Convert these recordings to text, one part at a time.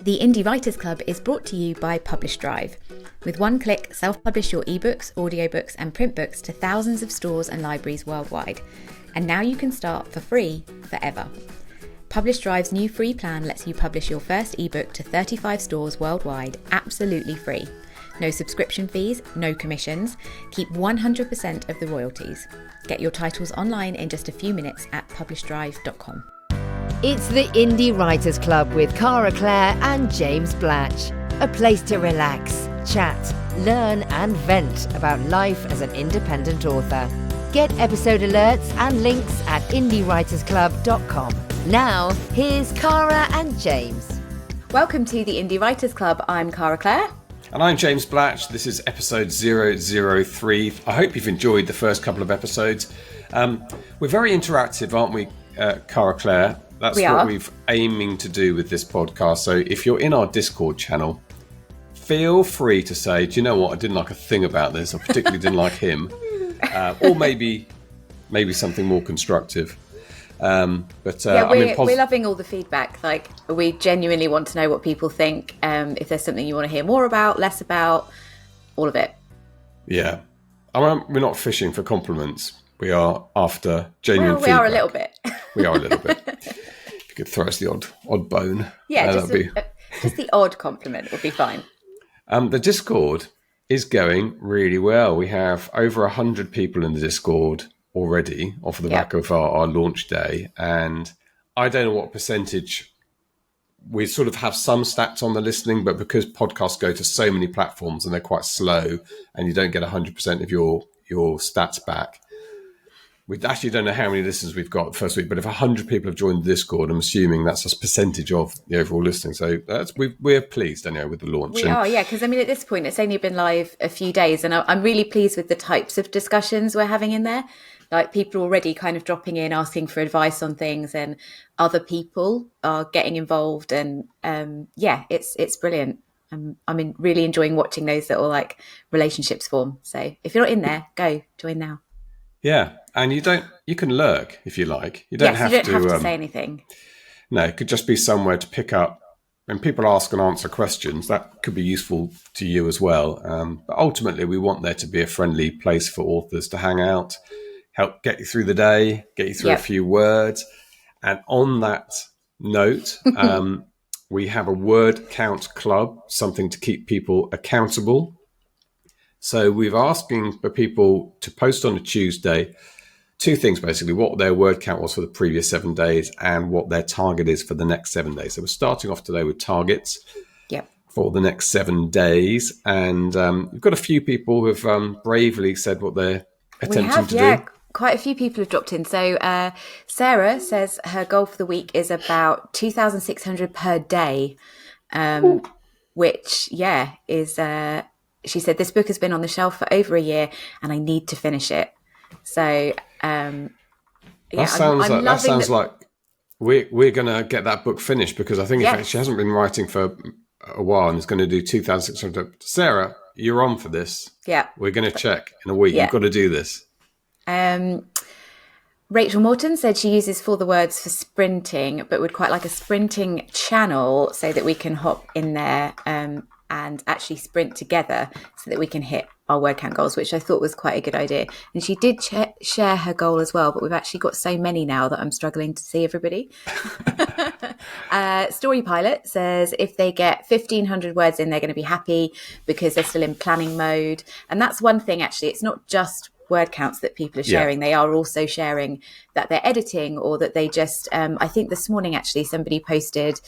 The Indie Writers Club is brought to you by Publish Drive. With one click, self-publish your ebooks, audiobooks and print books to thousands of stores and libraries worldwide. And now you can start for free forever. Publish Drive's new free plan lets you publish your first ebook to 35 stores worldwide absolutely free. No subscription fees, no commissions. Keep 100% of the royalties. Get your titles online in just a few minutes at publishdrive.com. It's the Indie Writers Club with Cara, Clare and James Blatch. A place to relax, chat, learn and vent about life as an independent author. Get episode alerts and links at indiewritersclub.com. Now, here's Cara and James. Welcome to the Indie Writers Club. I'm Cara Clare. And I'm James Blatch. This is episode 003. I hope you've enjoyed the first couple of episodes. We're very interactive, aren't we, Cara Clare? That's what we've aiming to do with this podcast. So if you're in our Discord channel, feel free to say, do you know what? I didn't like a thing about this. I particularly didn't like him. Or maybe something more constructive. We're loving all the feedback. Like, we genuinely want to know what people think. If there's something you want to hear more about, less about, all of it. Yeah. We're not fishing for compliments. We are after genuine feedback. We are a little bit. We are a little bit. If you could throw us the odd bone. Yeah, just the odd compliment would be fine. The Discord is going really well. We have over 100 people in the Discord already off the back of our launch day. And I don't know what percentage. We sort of have some stats on the listening, but because podcasts go to so many platforms and they're quite slow and you don't get 100% of your stats back, we actually don't know how many listeners we've got the first week, but if 100 people have joined the Discord, I'm assuming that's a percentage of the overall listening. So we're pleased, anyway, with the launch. We are, yeah, because I mean, at this point, it's only been live a few days, and I'm really pleased with the types of discussions we're having in there. Like, people already kind of dropping in, asking for advice on things, and other people are getting involved, and it's brilliant. I'm really enjoying watching those little relationships form. So if you're not in there, go join now. Yeah, and you can lurk if you like. You don't have to say anything. No, it could just be somewhere to pick up. When people ask and answer questions, that could be useful to you as well. But ultimately, we want there to be a friendly place for authors to hang out, help get you through the day, get you through a few words. And on that note, we have a word count club, something to keep people accountable. So we've asking for people to post on a Tuesday two things, basically, what their word count was for the previous 7 days and what their target is for the next 7 days. So we're starting off today with targets for the next 7 days. And we've got a few people who have bravely said what they're attempting to do. Quite a few people have dropped in. So Sarah says her goal for the week is about 2,600 per day, which, is... she said, this book has been on the shelf for over a year and I need to finish it. So, that sounds like we're going to get that book finished, because I think in fact she hasn't been writing for a while and is going to do 2,600. Sarah, you're on for this. Yeah. We're going to check in a week. Yeah. You've got to do this. Rachel Morton said she uses For the Words for sprinting, but would quite like a sprinting channel so that we can hop in there and actually sprint together so that we can hit our word count goals, which I thought was quite a good idea. And she did share her goal as well, but we've actually got so many now that I'm struggling to see everybody. Story Pilot says if they get 1,500 words in, they're going to be happy because they're still in planning mode. And that's one thing, actually. It's not just word counts that people are sharing. They are also sharing that they're editing, or that they just, I think this morning, actually, somebody posted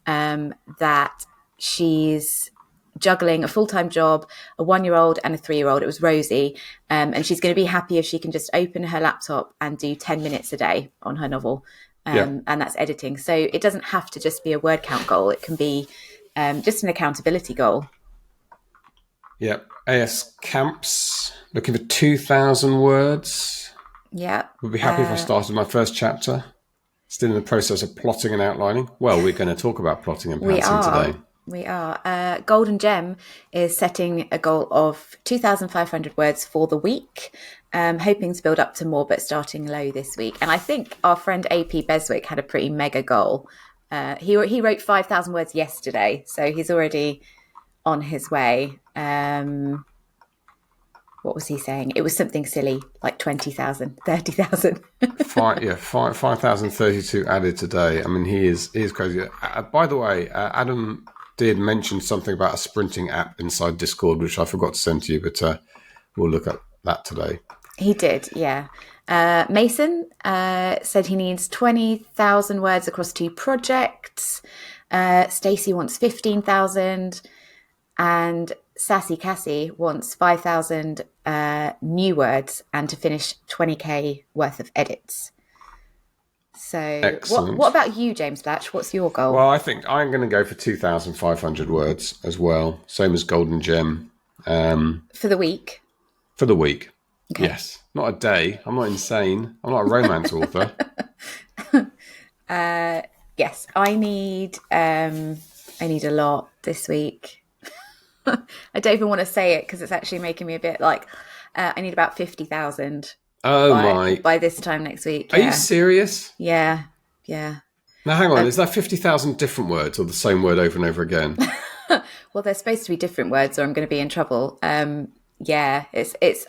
that she's juggling a full-time job, a 1-year-old and a 3-year-old. It was Rosie. And she's going to be happy if she can just open her laptop and do 10 minutes a day on her novel. And that's editing. So it doesn't have to just be a word count goal. It can be just an accountability goal. Yeah. AS Camps, looking for 2,000 words. Yeah. Would be happy if I started my first chapter. Still in the process of plotting and outlining. Well, we're going to talk about plotting and pantsing today. We are. Golden Gem is setting a goal of 2,500 words for the week, hoping to build up to more, but starting low this week. And I think our friend AP Beswick had a pretty mega goal He wrote 5,000 words yesterday, so he's already on his way. What was he saying? It was something silly, like 20,000, 30,000. 5,032 added today. I mean, he is crazy. By the way, Adam did mention something about a sprinting app inside Discord, which I forgot to send to you, but we'll look at that today. He did, yeah. Mason said he needs 20,000 words across 2 projects. Stacey wants 15,000. And Sassy Cassie wants 5,000 new words and to finish 20k worth of edits. So what about you, James Blatch? What's your goal? Well, I think I'm going to go for 2,500 words as well. Same as Golden Gem. For the week? For the week. Okay. Yes. Not a day. I'm not insane. I'm not a romance author. Yes, I need a lot this week. I don't even want to say it because it's actually making me a bit like I need about 50,000. By this time next week. Are you serious? Yeah. Now hang on, is that 50,000 different words or the same word over and over again? Well, they're supposed to be different words, or I'm going to be in trouble. Yeah,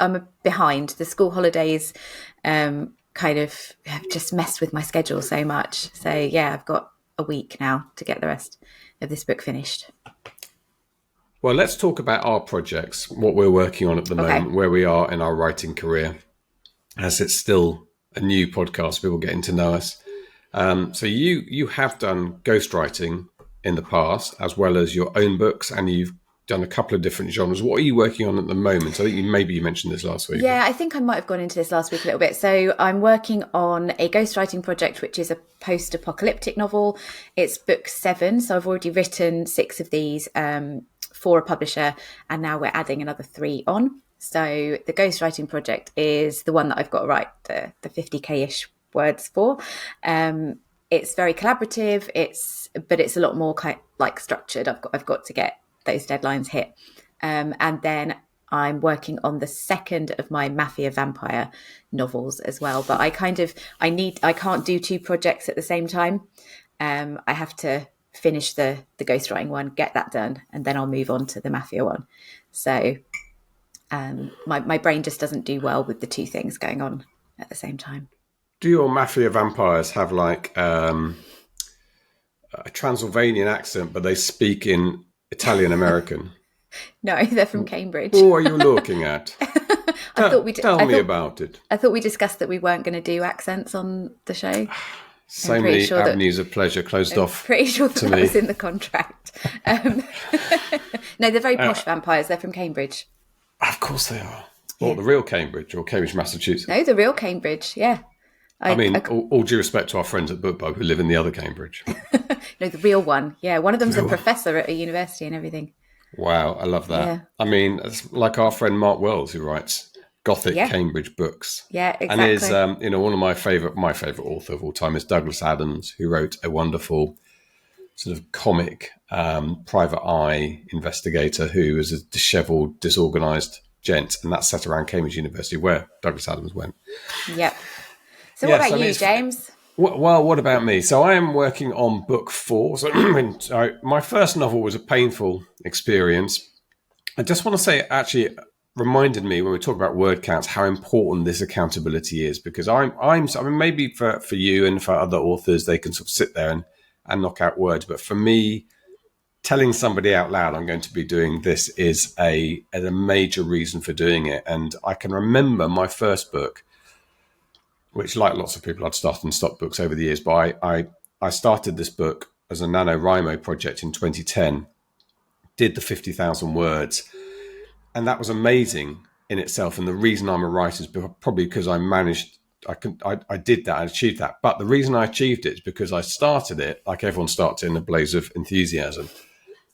I'm behind. The school holidays kind of have just messed with my schedule so much. So yeah, I've got a week now to get the rest of this book finished. Well, let's talk about our projects, what we're working on at the moment, where we are in our writing career, as it's still a new podcast, people getting to know us. So you have done ghostwriting in the past, as well as your own books, and you've done a couple of different genres. What are you working on at the moment? I think maybe you mentioned this last week. Yeah, I think I might have gone into this last week a little bit. So I'm working on a ghostwriting project, which is a post-apocalyptic novel. It's book 7, so I've already written 6 of these for a publisher, and now we're adding another 3 on. So the ghostwriting project is the one that I've got to write the 50k-ish words for. It's very collaborative. But it's a lot more structured. I've got to get those deadlines hit, and then I'm working on the second of my Mafia vampire novels as well. But I can't do 2 projects at the same time. I have to finish the ghostwriting one, get that done, and then I'll move on to the Mafia one. So my brain just doesn't do well with the 2 things going on at the same time. Do your Mafia vampires have like a Transylvanian accent, but they speak in Italian American? No, they're from Cambridge. Who are you looking at? Tell me about it. I thought we discussed that we weren't going to do accents on the show. So many avenues of pleasure closed off. Pretty sure that was in the contract. No, they're very posh vampires. They're from Cambridge. Of course they are. Or the real Cambridge, or Cambridge, Massachusetts. No, the real Cambridge, yeah. All due respect to our friends at BookBub who live in the other Cambridge. No, the real one. Yeah, one of them's a professor at a university and everything. Wow, I love that. Yeah. I mean, it's like our friend Mark Wells, who writes Gothic Cambridge books. Yeah, exactly. And is, one of my favourite author of all time is Douglas Adams, who wrote a wonderful sort of comic private eye investigator who is a dishevelled, disorganised gent, and that's set around Cambridge University, where Douglas Adams went. Yep. So what about you, James? Well, what about me? So I am working on book 4. So my first novel was a painful experience. I just want to say, actually, reminded me when we talk about word counts how important this accountability is, because I mean, maybe for you and for other authors, they can sort of sit there and knock out words. But for me, telling somebody out loud I'm going to be doing this is a major reason for doing it. And I can remember my first book, which, like lots of people, I'd started and stopped books over the years. But I started this book as a NaNoWriMo project in 2010, did the 50,000 words. And that was amazing in itself. And the reason I'm a writer is probably because I did that, I achieved that. But the reason I achieved it is because I started it, like everyone starts in a blaze of enthusiasm.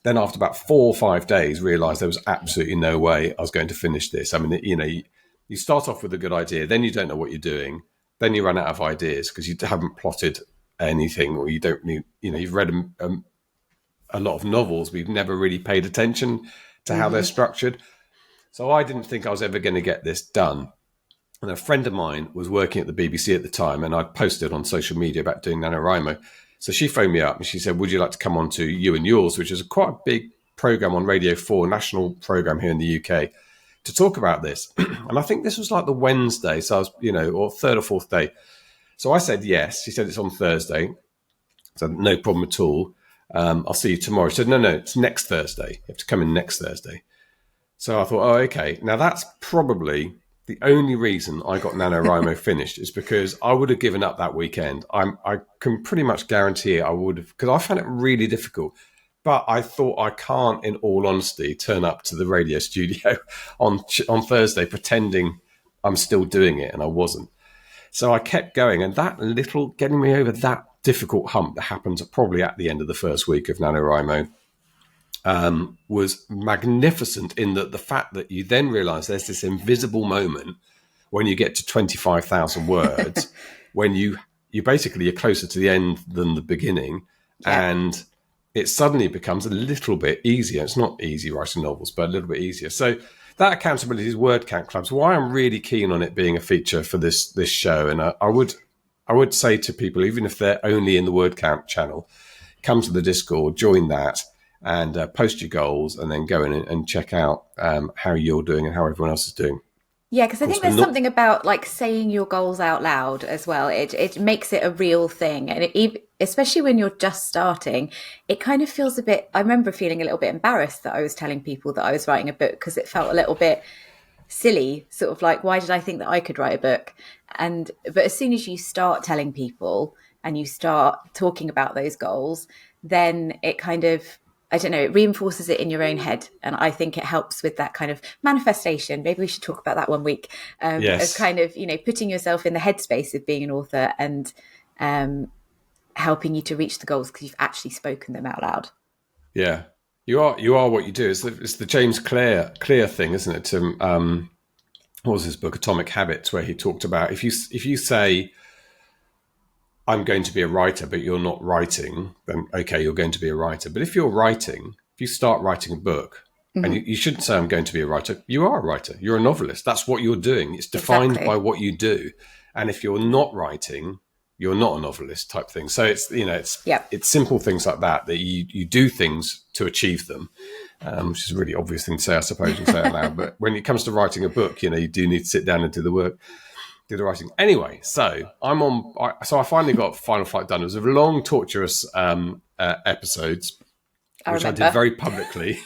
Then after about 4 or 5 days, realised there was absolutely no way I was going to finish this. I mean, you start off with a good idea, then you don't know what you're doing. Then you run out of ideas because you haven't plotted anything, or you don't need, you've read a lot of novels, but you've never really paid attention to how they're structured. So I didn't think I was ever going to get this done. And a friend of mine was working at the BBC at the time, and I posted on social media about doing NaNoWriMo. So she phoned me up and she said, would you like to come on to You and Yours, which is quite a big program on Radio 4, national program here in the UK, to talk about this. And I think this was like the Wednesday, so I was, or third or fourth day. So I said yes. She said it's on Thursday. So no problem at all. I'll see you tomorrow. She said, no, it's next Thursday. You have to come in next Thursday. So I thought, oh, okay. Now that's probably the only reason I got NaNoWriMo finished is because I would have given up that weekend. I can pretty much guarantee I would have, because I found it really difficult. But I thought I can't, in all honesty, turn up to the radio studio on Thursday pretending I'm still doing it, and I wasn't. So I kept going, and that little, getting me over that difficult hump that happens probably at the end of the first week of NaNoWriMo, was magnificent in that the fact that you then realise there's this invisible moment when you get to 25,000 words, when you're closer to the end than the beginning, and it suddenly becomes a little bit easier. It's not easy writing novels, but a little bit easier. So that accountability is word count clubs. Why I'm really keen on it being a feature for this show, and I would say to people, even if they're only in the word count channel, come to the Discord, join that, and post your goals, and then go in and check out how you're doing and how everyone else is doing. Yeah, because I think there's something about like saying your goals out loud as well. It makes it a real thing, and especially when you're just starting, it kind of feels a bit. I remember feeling a little bit embarrassed that I was telling people that I was writing a book, because it felt a little bit silly, sort of like, why did I think that I could write a book? But as soon as you start telling people and you start talking about those goals, then it kind of, I don't know, it reinforces it in your own head. And I think it helps with that kind of manifestation. Maybe we should talk about that one week. Yes. Of kind of, putting yourself in the headspace of being an author and helping you to reach the goals because you've actually spoken them out loud. Yeah. You are what you do. It's the James Clare thing, isn't it? What was his book, Atomic Habits, where he talked about if you say, I'm going to be a writer, but you're not writing, then okay, you're going to be a writer. But if you're writing, if you start writing a book, and you shouldn't say I'm going to be a writer, you are a writer. You're a novelist. That's what you're doing. It's defined by what you do. And if you're not writing, you're not a novelist type thing. So it's it's simple things like that you do things to achieve them, which is a really obvious thing to say, I suppose, and say it loud. But when it comes to writing a book, you do need to sit down and do the work. Do the writing. Anyway, so I finally got Final Flight done. It was a long, torturous episodes, which I did very publicly,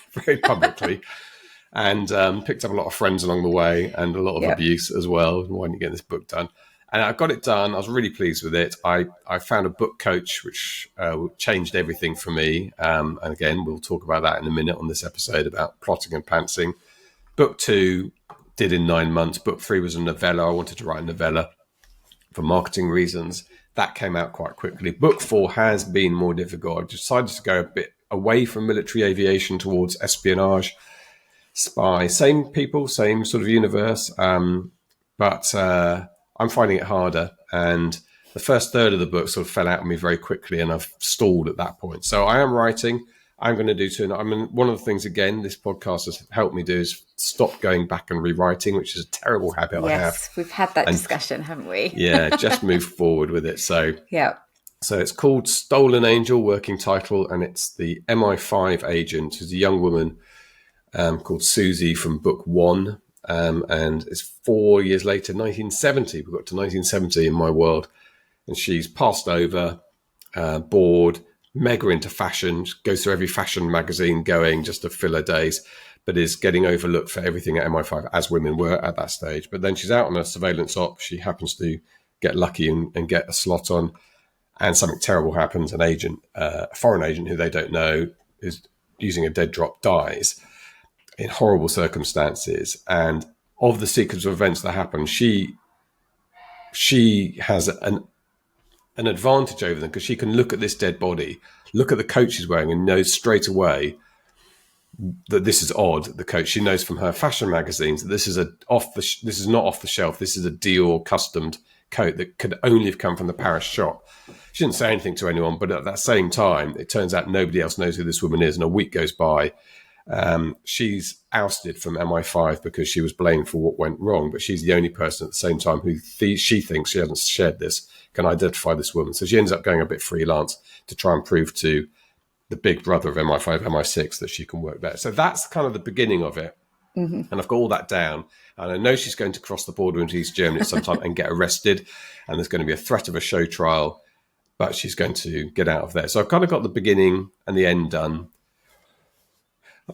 and picked up a lot of friends along the way and a lot of abuse as well. Why didn't you get this book done? And I got it done. I was really pleased with it. I found a book coach, which changed everything for me. And again, we'll talk about that in a minute on this episode about plotting and pantsing. Book 2 did in 9 months. Book 3 was a novella. I wanted to write a novella for marketing reasons. That came out quite quickly. Book 4 has been more difficult. I decided to go a bit away from military aviation towards espionage, spy. Same people, same sort of universe. But I'm finding it harder. And the first third of the book sort of fell out of me very quickly, and I've stalled at that point. So I am writing. I'm going to do two. I mean, one of the things, again, this podcast has helped me do is stop going back and rewriting, which is a terrible habit I have. Yes, we've had that discussion, haven't we? Yeah, just move forward with it. So yeah. So it's called Stolen Angel, working title, and it's the MI5 agent, who's a young woman called Susie from book 1. And it's 4 years later, 1970. We got to 1970 in my world. And she's passed over, bored, mega into fashion, goes through every fashion magazine going just to fill her days, but is getting overlooked for everything at MI5, as women were at that stage. But then she's out on a surveillance op. She happens to get lucky and get a slot on, and something terrible happens. An agent, a foreign agent who they don't know, is using a dead drop, dies in horrible circumstances. And of the sequence of events that happen, she has an advantage over them because she can look at this dead body, look at the coat she's wearing, and knows straight away that this is odd. The coat, she knows from her fashion magazines that this is this is not off the shelf. This is a Dior customed coat that could only have come from the Paris shop. She didn't say anything to anyone, but at that same time, it turns out nobody else knows who this woman is. And a week goes by, She's ousted from MI5 because she was blamed for what went wrong, but she's the only person at the same time who she thinks, she hasn't shared this, can identify this woman. So she ends up going a bit freelance to try and prove to the big brother of MI5, MI6, that she can work better. So that's kind of the beginning of it. And I've got all that down. And I know she's going to cross the border into East Germany at some time and get arrested. And there's going to be a threat of a show trial, but she's going to get out of there. So I've kind of got the beginning and the end done.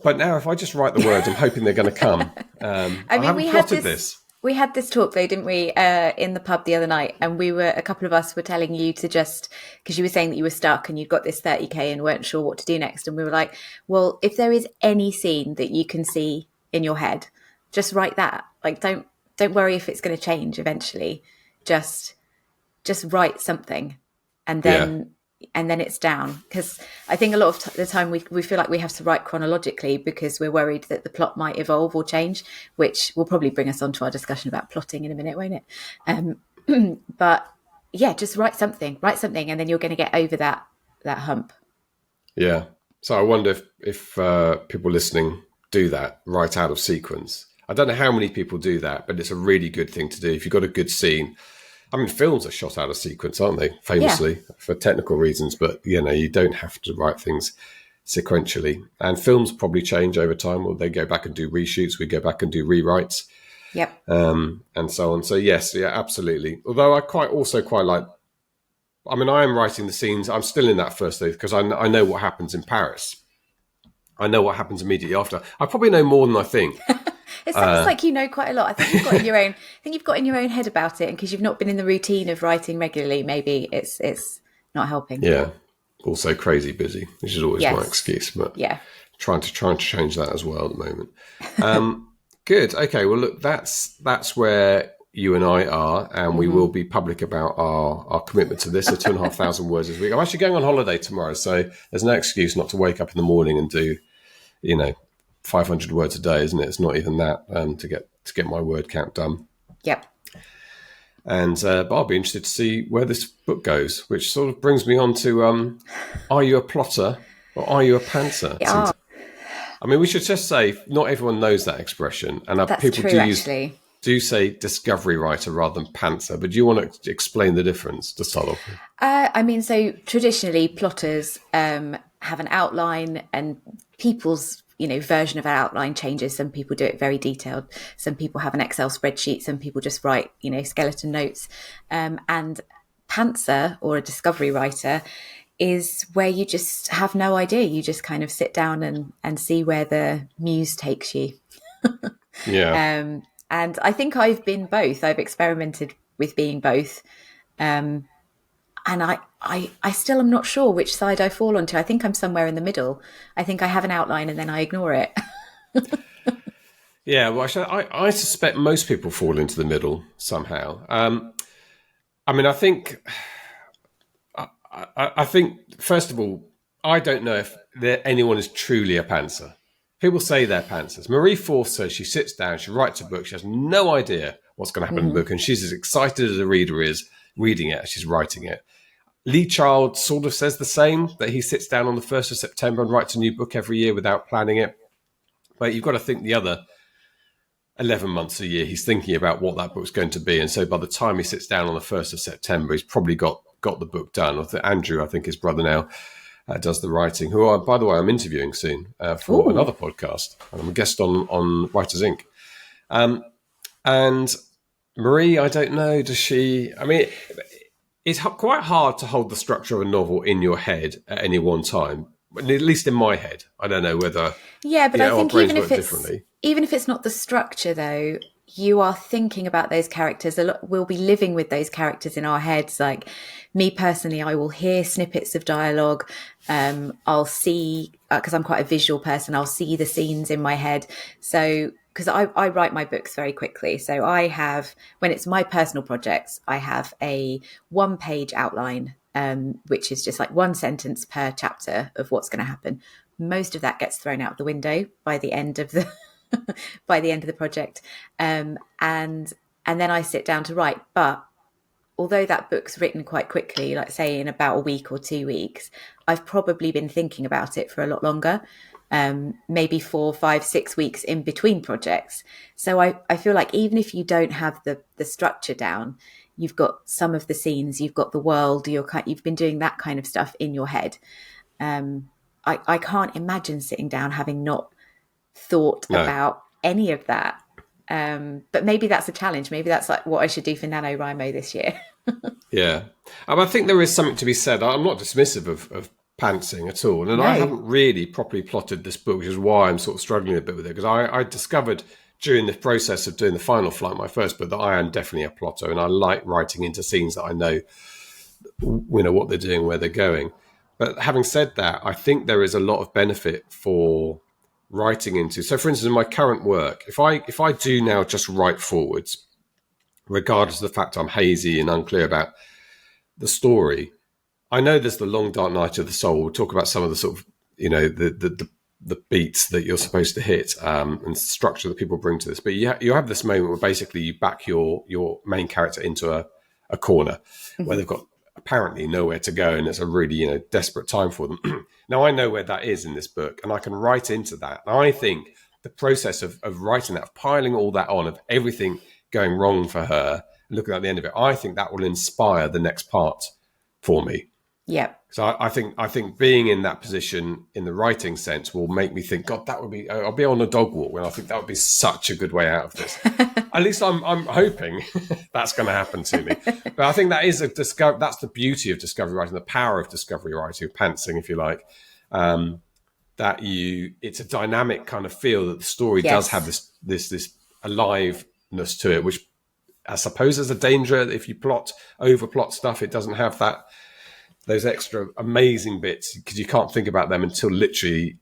But now if I just write the words, I'm hoping they're going to come. I haven't plotted this. We had this talk though, didn't we, in the pub the other night, and a couple of us were telling you to just, because you were saying that you were stuck and you'd got this 30k and weren't sure what to do next. And we were like, well, if there is any scene that you can see in your head, just write that. Like, don't worry if it's going to change eventually. Just write something, and then it's down. Because I think a lot of the time we feel like we have to write chronologically because we're worried that the plot might evolve or change, which will probably bring us on to our discussion about plotting in a minute, won't it? But yeah, just write something, and then you're going to get over that hump. Yeah. So I wonder if people listening do that, write out of sequence. I don't know how many people do that, but it's a really good thing to do if you've got a good scene. I mean, films are shot out of sequence, aren't they? Famously, for technical reasons, but you don't have to write things sequentially. And films probably change over time, or they go back and do reshoots, we go back and do rewrites, and so on. So yes, absolutely. Although I quite like. I mean, I am writing the scenes. I'm still in that first stage because I know what happens in Paris. I know what happens immediately after. I probably know more than I think. It sounds like you know quite a lot. I think you've got in your own head about it, and because you've not been in the routine of writing regularly, maybe it's not helping. Yeah. Also crazy busy, which is always my excuse, but trying to change that as well at the moment. Good. Okay. Well, look, that's where you and I are, and we will be public about our commitment to this. So 2,500 words this week. I'm actually going on holiday tomorrow, so there's no excuse not to wake up in the morning and do, 500 words a day, isn't it? It's not even that to get my word count done. Yep. And but I'll be interested to see where this book goes, which sort of brings me on to: are you a plotter or are you a pantser? Yeah. I mean, we should just say not everyone knows that expression, and that's people true, do say discovery writer rather than pantser. But do you want to explain the difference to start off with? I mean, so traditionally, plotters have an outline, and people's version of an outline changes. Some people do it very detailed. Some people have an Excel spreadsheet. Some people just write, skeleton notes. And pantser, or a discovery writer, is where you just have no idea. You just kind of sit down and see where the muse takes you. Yeah. And I think I've been both. I've experimented with being both. And I still am not sure which side I fall onto. I think I'm somewhere in the middle. I think I have an outline and then I ignore it. Yeah, well, actually, I suspect most people fall into the middle somehow. I mean, I think first of all, I don't know if anyone is truly a pantser. People say they're pantsers. Marie Forth says she sits down, she writes a book, she has no idea what's going to happen in the book, and she's as excited as a reader is reading it as she's writing it. Lee Child sort of says the same, that he sits down on the 1st of September and writes a new book every year without planning it. But you've got to think the other 11 months a year, he's thinking about what that book's going to be. And so by the time he sits down on the 1st of September, he's probably got the book done. Andrew, I think his brother now, does the writing, who, by the way, I'm interviewing soon for another podcast. I'm a guest on Writers Inc. And Marie, I don't know, does she... I mean... It's quite hard to hold the structure of a novel in your head at any one time, at least in my head. I don't know whether... Yeah, but I think even if it's not the structure, though, you are thinking about those characters a lot. We'll be living with those characters in our heads. Like me personally, I will hear snippets of dialogue. I'll see, because I'm quite a visual person, I'll see the scenes in my head. So... because I write my books very quickly. So I have, when it's my personal projects, I have a 1-page outline, which is just like 1 sentence per chapter of what's going to happen. Most of that gets thrown out the window by the end of the project. And then I sit down to write. But although that book's written quite quickly, like say in about a week or 2 weeks, I've probably been thinking about it for a lot longer. maybe 4, 5, 6 weeks in between projects. So I feel like even if you don't have the structure down, you've got some of the scenes, you've got the world, you've been doing that kind of stuff in your head. I can't imagine sitting down having not thought about any of that. But maybe that's a challenge. Maybe that's like what I should do for NaNoWriMo this year. Yeah. I think there is something to be said. I'm not dismissive of pantsing at all. And No. I haven't really properly plotted this book, which is why I'm sort of struggling a bit with it. Because I discovered during the process of doing the final flight, my first book, that I am definitely a plotter. And I like writing into scenes that I know, what they're doing, where they're going. But having said that, I think there is a lot of benefit for writing into. So, for instance, in my current work, if I do now just write forwards, regardless of the fact I'm hazy and unclear about the story, I know there's the long dark night of the soul. We'll talk about some of the sort of, the beats that you're supposed to hit and structure that people bring to this. But you have this moment where basically you back your main character into a corner where they've got apparently nowhere to go, and it's a really desperate time for them. Now I know where that is in this book, and I can write into that. And I think the process of writing that, of piling all that on, of everything going wrong for her, looking at the end of it, I think that will inspire the next part for me. Yeah. So I think being in that position in the writing sense will make me think, God, that would be, I'll be on a dog walk, and I think that would be such a good way out of this. At least I'm hoping that's going to happen to me. But I think that is that's the beauty of discovery writing, the power of discovery writing, of pantsing, if you like. It's a dynamic kind of feel that the story does have this aliveness to it, which I suppose is a danger. If you overplot stuff, it doesn't have those extra amazing bits, because you can't think about them until literally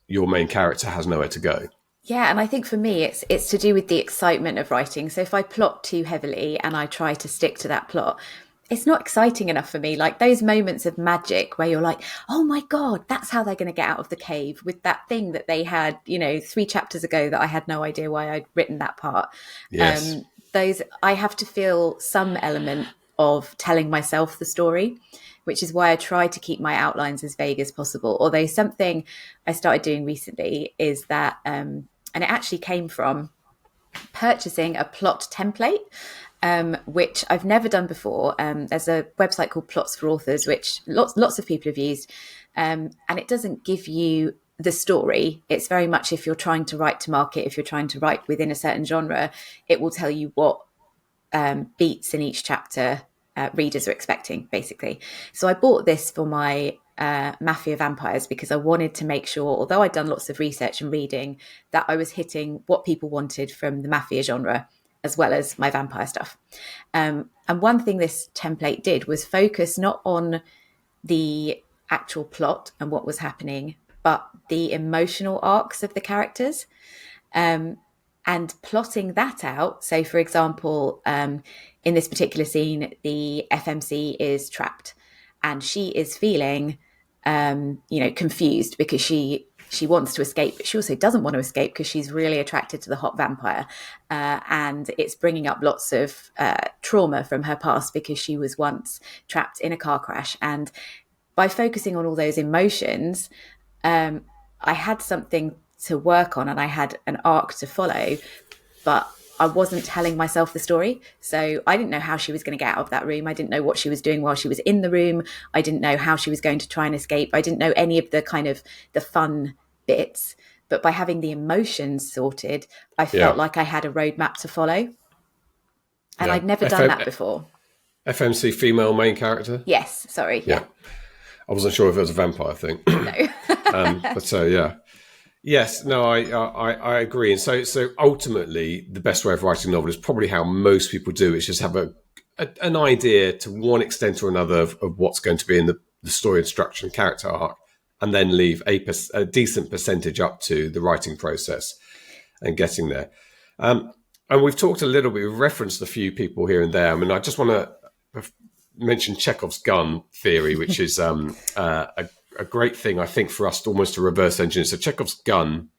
your main character has nowhere to go. Yeah, and I think for me, it's to do with the excitement of writing. So if I plot too heavily and I try to stick to that plot, it's not exciting enough for me. Like those moments of magic where you're like, oh my God, that's how they're going to get out of the cave with that thing that they had, 3 chapters ago that I had no idea why I'd written that part. Yes. I have to feel some element of telling myself the story, which is why I try to keep my outlines as vague as possible. Although something I started doing recently is that, and it actually came from purchasing a plot template, which I've never done before. There's a website called Plots for Authors, which lots of people have used. And it doesn't give you the story. It's very much, if you're trying to write to market, if you're trying to write within a certain genre, it will tell you what beats in each chapter readers are expecting, basically. So I bought this for my Mafia Vampires because I wanted to make sure, although I'd done lots of research and reading, that I was hitting what people wanted from the Mafia genre as well as my vampire stuff. And one thing this template did was focus not on the actual plot and what was happening, but the emotional arcs of the characters. And plotting that out. So, for example, in this particular scene, the FMC is trapped and she is feeling, confused because she wants to escape, but she also doesn't want to escape because she's really attracted to the hot vampire. And it's bringing up lots of trauma from her past because she was once trapped in a car crash. And by focusing on all those emotions, I had something to work on and I had an arc to follow, but I wasn't telling myself the story. So I didn't know how she was going to get out of that room. I didn't know what she was doing while she was in the room. I didn't know how she was going to try and escape. I didn't know any of the kind of the fun bits, but by having the emotions sorted, I felt like I had a roadmap to follow. And I'd never done that before. FMC, female main character? Yes, sorry. Yeah. I wasn't sure if it was a vampire thing. No. But so, yeah. Yes, no, I agree. And so ultimately, the best way of writing a novel is probably how most people do. It's just have an idea to one extent or another of what's going to be in the story and structure and character arc, and then leave a decent percentage up to the writing process and getting there. And we've talked a little bit, we've referenced a few people here and there. I mean, I just want to mention Chekhov's gun theory, which is a great thing, I think, for us to almost to reverse engineer. So Chekhov's gun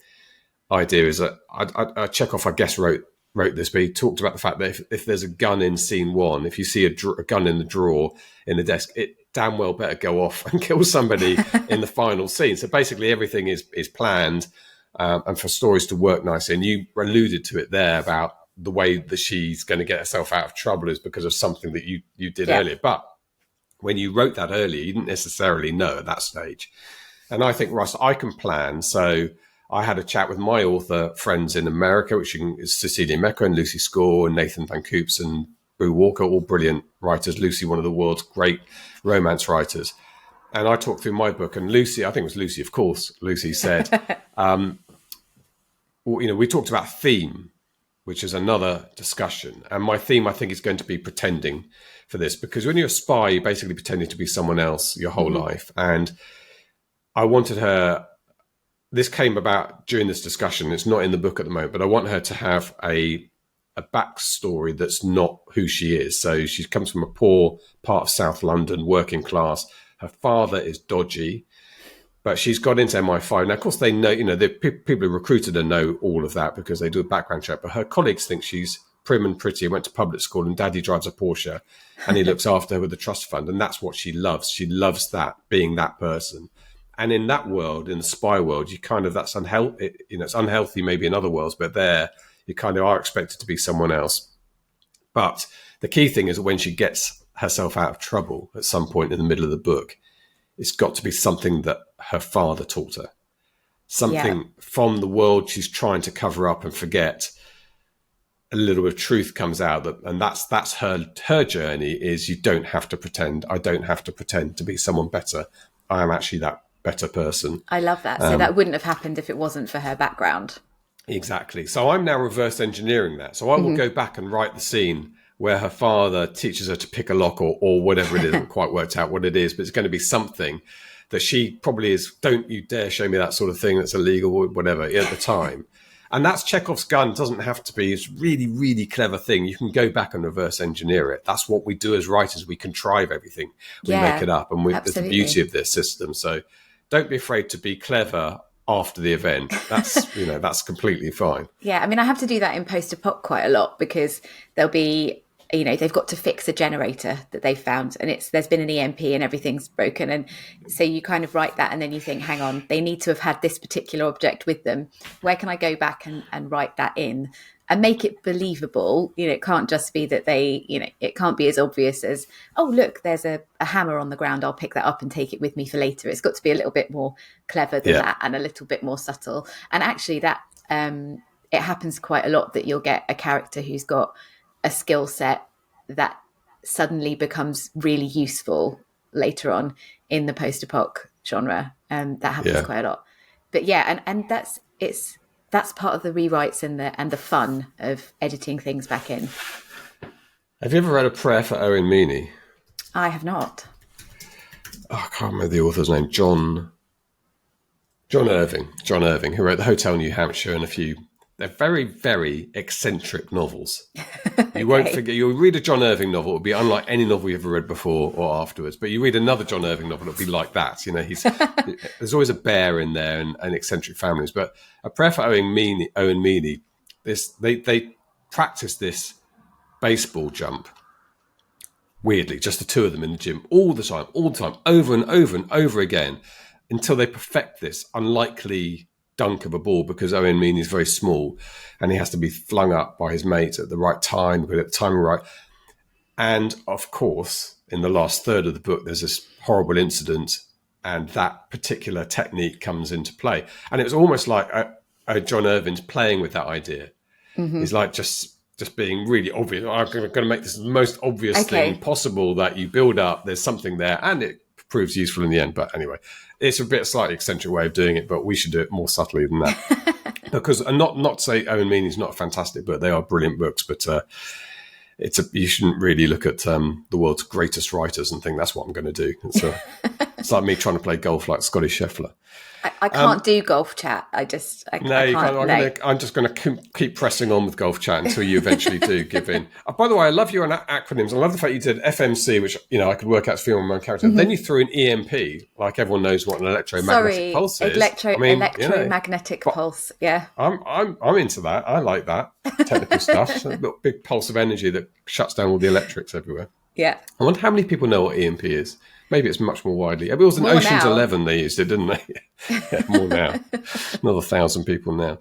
idea is that Chekhov, I guess, wrote this, but he talked about the fact that if there's a gun in scene 1, if you see a gun in the drawer in the desk, damn well better go off and kill somebody in the final scene. So basically everything is planned, and for stories to work nicely. And you alluded to it there about the way that she's going to get herself out of trouble is because of something that you did earlier. But when you wrote that earlier, you didn't necessarily know at that stage. And I think, Russ, I can plan. So I had a chat with my author friends in America, which is Cecilia Mecca and Lucy Score and Nathan Van Coops and Boo Walker, all brilliant writers. Lucy, one of the world's great romance writers. And I talked through my book, and Lucy, I think it was Lucy, of course, Lucy said, we talked about theme, which is another discussion. And my theme, I think, is going to be pretending for this, because when you're a spy, you're basically pretending to be someone else your whole life. And I wanted her, this came about during this discussion, it's not in the book at the moment, but I want her to have a backstory that's not who she is. So she comes from a poor part of South London, working class. Her father is dodgy, but she's got into MI5. Now, of course, they know, the people who recruited her know all of that because they do a background check, but her colleagues think she's prim and pretty, went to public school, and daddy drives a Porsche and he looks after her with the trust fund. And that's what she loves. She loves that, being that person. And in that world, in the spy world, you kind of, that's unhealthy. It's unhealthy maybe in other worlds, but there you kind of are expected to be someone else. But the key thing is that when she gets herself out of trouble at some point in the middle of the book, it's got to be something that her father taught her. Something from the world she's trying to cover up and forget. A little bit of truth comes out, and that's her journey, is you don't have to pretend. I don't have to pretend to be someone better. I am actually that better person. I love that. So that wouldn't have happened if it wasn't for her background. Exactly. So I'm now reverse engineering that. So I will go back and write the scene where her father teaches her to pick a lock or whatever it is. I haven't quite worked out what it is, but it's going to be something that she probably is, don't you dare show me that sort of thing that's illegal or whatever at the time. And that's Chekhov's gun. It doesn't have to be. It's really, really clever thing. You can go back and reverse engineer it. That's what we do as writers. We contrive everything. We make it up. And it's the beauty of this system. So don't be afraid to be clever after the event. That's, that's completely fine. Yeah. I mean, I have to do that in post-apoc quite a lot, because there'll be, they've got to fix a generator that they've found, and there's been an EMP and everything's broken. And so you kind of write that, and then you think, hang on, they need to have had this particular object with them. Where can I go back and write that in and make it believable? It can't just be that it can't be as obvious as, oh, look, there's a hammer on the ground. I'll pick that up and take it with me for later. It's got to be a little bit more clever than that, and a little bit more subtle. And actually that it happens quite a lot that you'll get a character who's got a skill set that suddenly becomes really useful later on in the post-apoc genre. That happens quite a lot. But and that's part of the rewrites and the fun of editing things back in. Have you ever read A Prayer for Owen Meany? I have not. Oh, I can't remember the author's name. John Irving, who wrote The Hotel New Hampshire and a few. They're very, very eccentric novels. You won't forget. You'll read a John Irving novel; it'll be unlike any novel you've ever read before or afterwards. But you read another John Irving novel; it'll be like that. There's always a bear in there and eccentric families. But A Prayer for Owen Meany, they practice this baseball jump weirdly, just the two of them in the gym all the time, over and over and over again, until they perfect this unlikely dunk of a ball, because Owen Meany is very small and he has to be flung up by his mate at the right time, at the timing right. And of course, in the last third of the book, there's this horrible incident, and that particular technique comes into play. And it was almost like John Irving's playing with that idea. Mm-hmm. He's like just being really obvious. I'm going to make this the most obvious thing possible that you build up. There's something there, and it proves useful in the end. But anyway, it's a bit slightly eccentric way of doing it, but we should do it more subtly than that. Because, and not to say Owen Meany's not a fantastic book, they are brilliant books, but you shouldn't really look at the world's greatest writers and think that's what I'm going to do. It's like me trying to play golf like Scotty Scheffler. I can't do golf chat. I can't. I'm just going to keep pressing on with golf chat until you eventually do give in. By the way, I love your acronyms. I love the fact you did FMC, which I could work out to feel my own character. Mm-hmm. Then you threw an EMP, like everyone knows what an electromagnetic pulse is. Electromagnetic pulse. Yeah, I'm into that. I like that technical stuff. A big pulse of energy that shuts down all the electrics everywhere. Yeah. I wonder how many people know what EMP is. Maybe it's much more widely. It was in More Ocean's now. 11 they used it, didn't they? Yeah, more now. Another 1,000 people now.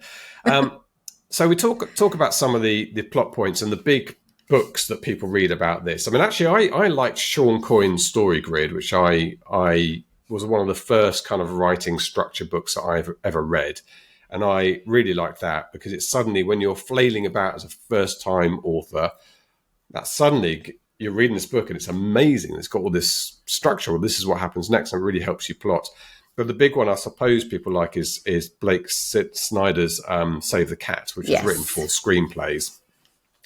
So we talk about some of the plot points and the big books that people read about this. I mean, actually, I liked Sean Coyne's Story Grid, which I was one of the first kind of writing structure books that I've ever read. And I really like that because it's suddenly, when you're flailing about as a first-time author, that suddenly you're reading this book and it's amazing. It's got all this structure. Well, this is what happens next, and it really helps you plot. But the big one I suppose people like is Blake Snyder's Save the Cat, which was written for screenplays.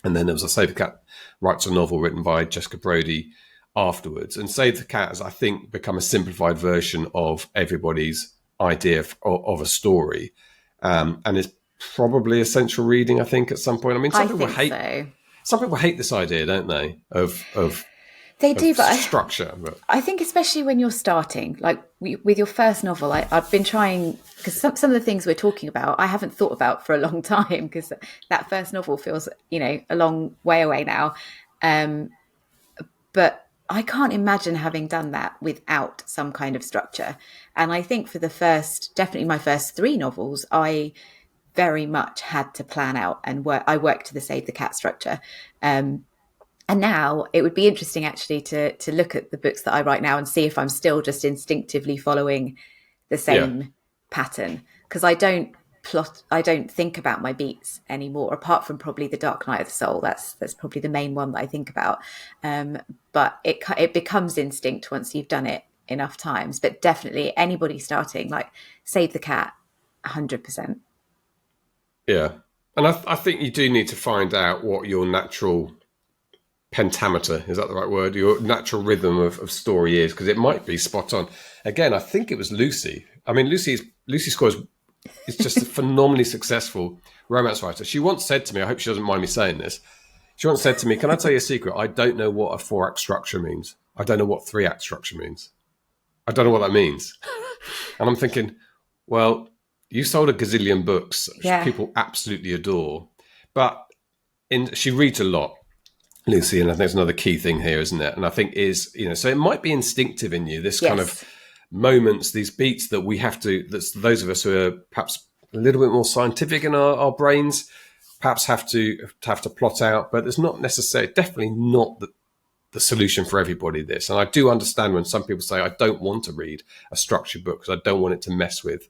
And then there was a Save the Cat writes a novel written by Jessica Brody afterwards. And Save the Cat has, I think, become a simplified version of everybody's idea of a story. And it's probably essential reading, I think, at some point. I mean, some people hate this idea, don't they? They do, but structure. But I think especially when you're starting, like with your first novel, I've been trying, because some of the things we're talking about, I haven't thought about for a long time, because that first novel feels, a long way away now. But I can't imagine having done that without some kind of structure. And I think for definitely my first 3 novels, I very much had to plan out and I worked to the Save the Cat structure. And now it would be interesting actually to look at the books that I write now and see if I'm still just instinctively following the same pattern, because I don't think about my beats anymore, apart from probably The Dark Night of the Soul. That's probably the main one that I think about. But it becomes instinct once you've done it enough times. But definitely anybody starting, like Save the Cat, 100%. Yeah. And I think you do need to find out what your natural pentameter, is that the right word? Your natural rhythm of story is, because it might be spot on. Again, I think it was Lucy. I mean, Lucy Score is just a phenomenally successful romance writer. She once said to me, I hope she doesn't mind me saying this, she once said to me, can I tell you a secret? I don't know what a 4-act structure means. I don't know what 3-act structure means. I don't know what that means. And I'm thinking, well, you sold a gazillion books, which people absolutely adore. But she reads a lot, Lucy, and I think that's another key thing here, isn't it? And I think so it might be instinctive in you, this kind of moments, these beats that we have to, that's those of us who are perhaps a little bit more scientific in our brains, perhaps have to plot out, but it's not necessarily, definitely not the solution for everybody, this. And I do understand when some people say, I don't want to read a structured book because I don't want it to mess with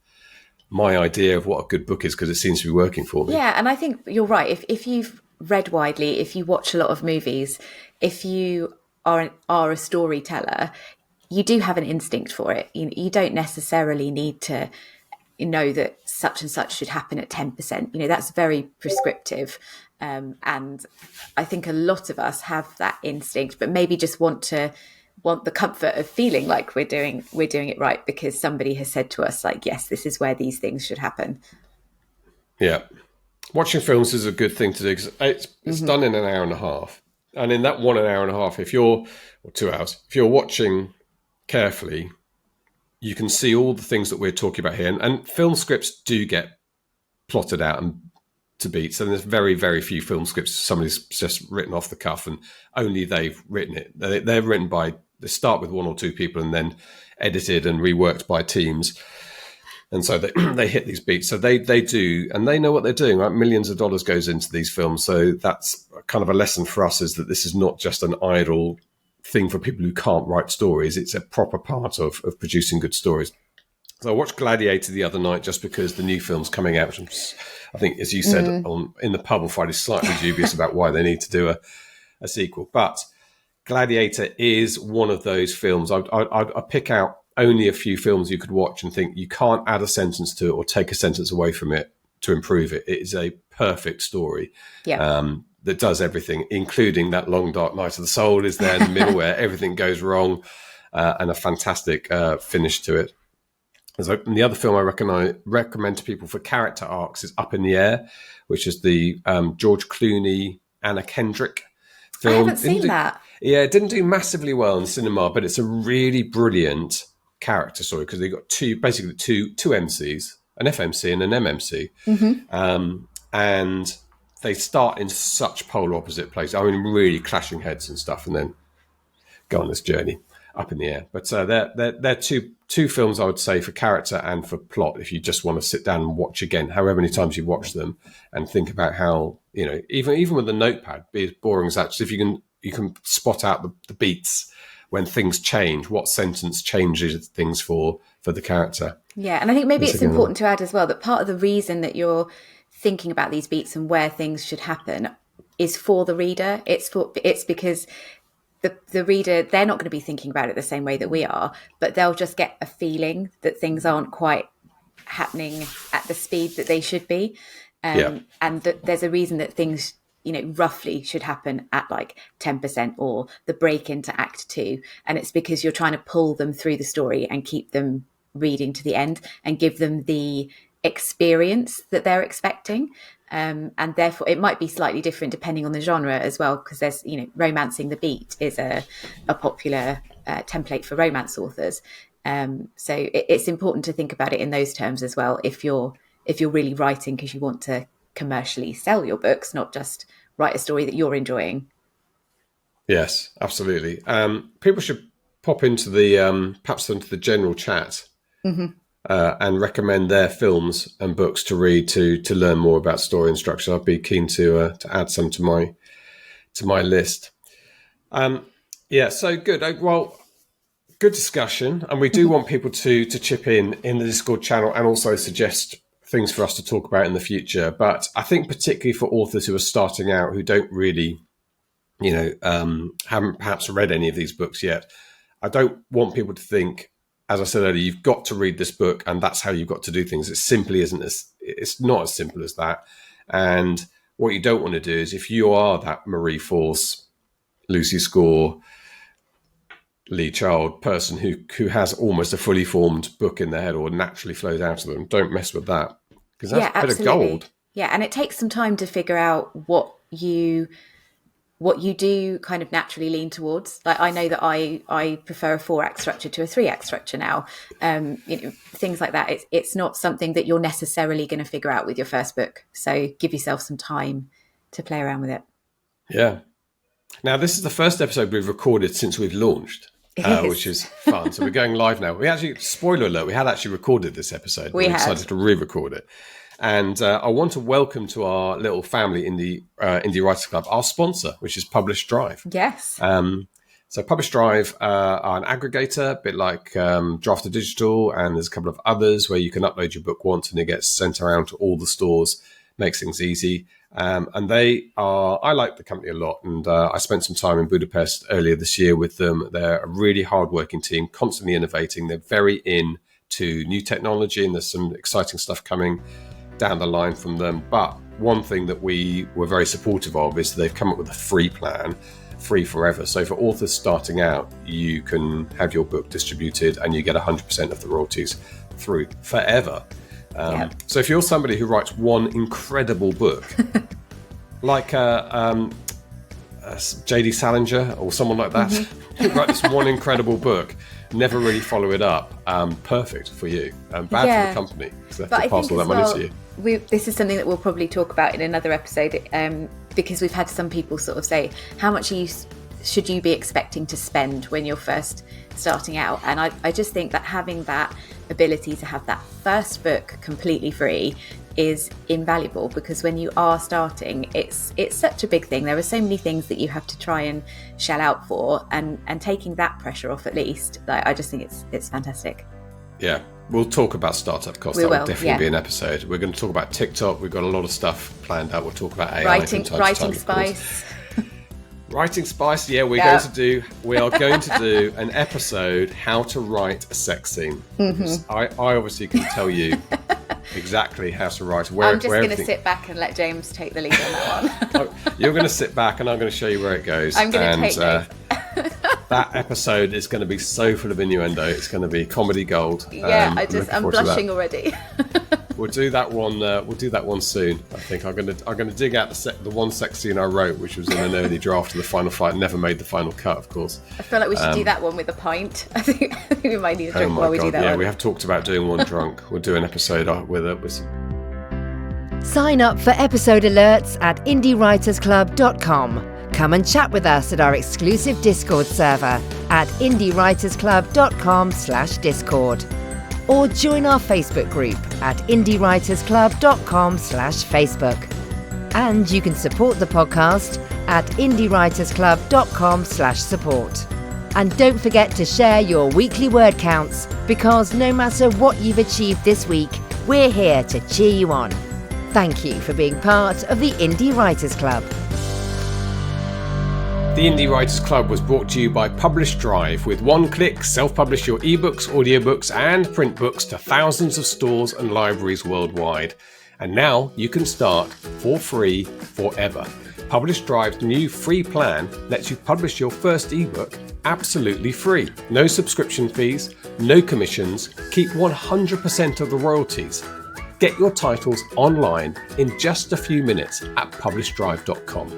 my idea of what a good book is, because it seems to be working for me. Yeah, and I think you're right. If you've read widely, if you watch a lot of movies, if you are a storyteller, you do have an instinct for it. You don't necessarily need to know that such and such should happen at 10%. That's very prescriptive. And I think a lot of us have that instinct, but maybe just want the comfort of feeling like we're doing it right because somebody has said to us, like, yes, this is where these things should happen. Yeah. Watching films is a good thing to do because it's done in an hour and a half. And in that 1 hour and a half, or 2 hours, if you're watching carefully, you can see all the things that we're talking about here. And film scripts do get plotted out and to beats. And there's very, very few film scripts somebody's just written off the cuff and only they've written it. They're written they start with 1 or 2 people and then edited and reworked by teams. And so they hit these beats. So they do, and they know what they're doing, right? Millions of dollars goes into these films. So that's kind of a lesson for us, is that this is not just an idle thing for people who can't write stories. It's a proper part of producing good stories. So I watched Gladiator the other night just because the new film's coming out, which I think, as you said, in the pub on Friday, slightly dubious about why they need to do a sequel. But Gladiator is one of those films. I pick out only a few films you could watch and think you can't add a sentence to it or take a sentence away from it to improve it. It is a perfect story that does everything, including that long dark night of the soul is there in the middle where everything goes wrong, and a fantastic finish to it. And the other film I recommend to people for character arcs is Up in the Air, which is the George Clooney, Anna Kendrick film. I haven't seen that. Yeah, it didn't do massively well in cinema, but it's a really brilliant character story because they got two MCs, an FMC and an MMC, and they start in such polar opposite places. I mean, really clashing heads and stuff, and then go on this journey. up in the air. But they're two films I would say for character and for plot. If you just want to sit down and watch again, however many times you watch them, and think about how, even with a notepad, be as boring as that, just if you can spot out the beats when things change, what sentence changes things for the character. Yeah, and I think maybe it's important to add as well that part of the reason that you're thinking about these beats and where things should happen is for the reader. It's because the reader, they're not going to be thinking about it the same way that we are, but they'll just get a feeling that things aren't quite happening at the speed that they should be. And that there's a reason that things, roughly should happen at like 10% or the break into Act 2. And it's because you're trying to pull them through the story and keep them reading to the end and give them the experience that they're expecting. And therefore it might be slightly different depending on the genre as well, because there's, romancing the beat is a popular template for romance authors. So it's important to think about it in those terms as well if you're really writing because you want to commercially sell your books, not just write a story that you're enjoying. Yes, absolutely. People should pop into the general chat and recommend their films and books to read to learn more about story and structure. I'd be keen to add some to my list. So good. Well, good discussion, and we do want people to chip in the Discord channel and also suggest things for us to talk about in the future. But I think particularly for authors who are starting out, who don't really, haven't perhaps read any of these books yet, I don't want people to think, as I said earlier, you've got to read this book and that's how you've got to do things. It simply isn't it's not as simple as that. And what you don't want to do is, if you are that Marie Force, Lucy Score, Lee Child person who has almost a fully formed book in their head or naturally flows out of them, don't mess with that, because that's a bit of gold. Yeah, and it takes some time to figure out what you do kind of naturally lean towards. Like, I know that I prefer a 4-act structure to a 3-act structure now. Things like that. It's not something that you're necessarily going to figure out with your first book. So give yourself some time to play around with it. Yeah. Now, this is the first episode we've recorded since we've launched. Which is fun. So we're going live now. We actually, spoiler alert, we had actually recorded this episode. We decided to re-record it. And I want to welcome to our little family, Indie Writers Club, our sponsor, which is Publish Drive. Yes. So Publish Drive are an aggregator, a bit like Drafter Digital, and there's a couple of others where you can upload your book once and it gets sent around to all the stores, makes things easy. And I like the company a lot, and I spent some time in Budapest earlier this year with them. They're a really hardworking team, constantly innovating. They're very into new technology, and there's some exciting stuff coming down the line from them. But one thing that we were very supportive of is they've come up with a free plan, free forever. So for authors starting out, you can have your book distributed and you get 100% of the royalties through forever. So if you're somebody who writes one incredible book, like J.D. Salinger or someone like that, who write this one incredible book, never really follow it up, perfect for you, and bad for the company, because they have to pass all that money to you. This is something that we'll probably talk about in another episode, because we've had some people sort of say, how much should you be expecting to spend when you're first starting out? And I just think that having that ability to have that first book completely free is invaluable, because when you are starting, it's such a big thing. There are so many things that you have to try and shell out for, and taking that pressure off, at least, I just think it's fantastic. Yeah, we'll talk about startup costs. That will definitely be an episode. We're going to talk about TikTok. We've got a lot of stuff planned out. We'll talk about AI writing spice. Writing spice, we are going to do an episode, how to write a sex scene. I obviously can tell you exactly how to write. I'm just going to sit back and let James take the lead on that one. You're going to sit back and I'm going to show you where it goes. I'm going to take notes. That episode is going to be so full of innuendo. It's going to be comedy gold. Yeah, I'm blushing already. We'll do that one. We'll do that one soon. I think I'm going to dig out the one sex scene I wrote, which was in an early draft of the final fight. Never made the final cut, of course. I feel like we should do that one with a pint. I think we might need a drink while we do that. Yeah, we have talked about doing one drunk. We'll do an episode with it. Sign up for episode alerts at indiewritersclub.com. Come and chat with us at our exclusive Discord server at indiewritersclub.com/discord. Or join our Facebook group at indiewritersclub.com/Facebook. And you can support the podcast at indiewritersclub.com/support. And don't forget to share your weekly word counts, because no matter what you've achieved this week, we're here to cheer you on. Thank you for being part of the Indie Writers Club. The Indie Writers Club was brought to you by Publish Drive. With one click, self-publish your ebooks, audiobooks and print books to thousands of stores and libraries worldwide. And now you can start for free forever. Publish Drive's new free plan lets you publish your first ebook absolutely free. No subscription fees, no commissions, keep 100% of the royalties. Get your titles online in just a few minutes at publishdrive.com.